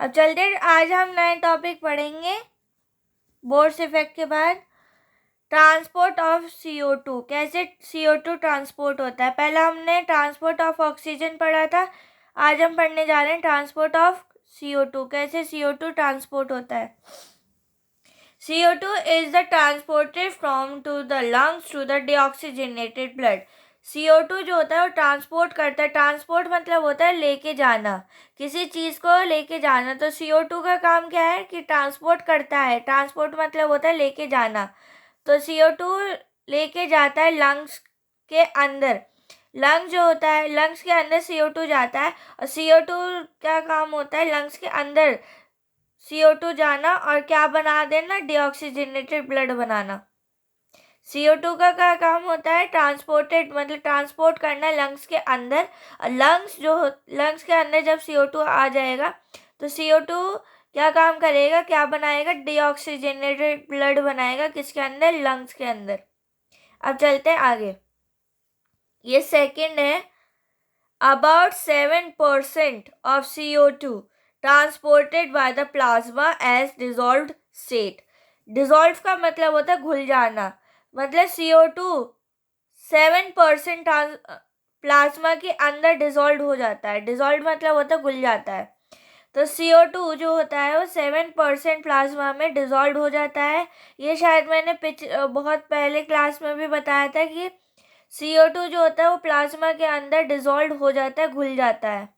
अब चलते हैं, आज हम नए टॉपिक पढ़ेंगे बोर्स इफेक्ट के बाद। ट्रांसपोर्ट ऑफ CO2, कैसे CO2 ट्रांसपोर्ट होता है। पहला हमने ट्रांसपोर्ट ऑफ ऑक्सीजन पढ़ा था, आज हम पढ़ने जा रहे हैं ट्रांसपोर्ट ऑफ CO2, कैसे CO2 ट्रांसपोर्ट होता है। CO2 is the transported from to the lungs to the deoxygenated blood। CO2 जो होता है वो ट्रांसपोर्ट करता है। ट्रांसपोर्ट मतलब होता है लेके जाना, किसी चीज़ को लेके जाना। तो CO2 का काम क्या है कि ट्रांसपोर्ट करता है। ट्रांसपोर्ट मतलब होता है लेके जाना। तो CO2 लेके जाता है लंग्स के अंदर। लंग्स जो होता है, लंग्स के अंदर CO2 जाता है, और CO2 क्या काम होता है, लंग्स के अंदर CO2 जाना और क्या बना देना, डीऑक्सीजनेटेड ब्लड बनाना। CO2 का क्या काम होता है, ट्रांसपोर्टेड मतलब ट्रांसपोर्ट करना लंग्स के अंदर। लंग्स के अंदर जब CO2 आ जाएगा तो CO2 क्या काम करेगा, क्या बनाएगा, डीऑक्सीजनेटेड ब्लड बनाएगा, किसके अंदर, लंग्स के अंदर। अब चलते हैं आगे। ये सेकंड है। About 7% of CO2 transported by the plasma as dissolved state। dissolve का मतलब होता है घुल जाना, मतलब CO2 7% प्लाज्मा के अंदर डिजोल्व हो जाता है। डिजोल्व मतलब होता है घुल जाता है। तो CO2 जो होता है वो 7% प्लाज्मा में डिजोल्व हो जाता है। ये शायद मैंने बहुत पहले क्लास में भी बताया था कि CO2 जो होता है वो प्लाज्मा के अंदर डिजोल्व हो जाता है, घुल जाता है।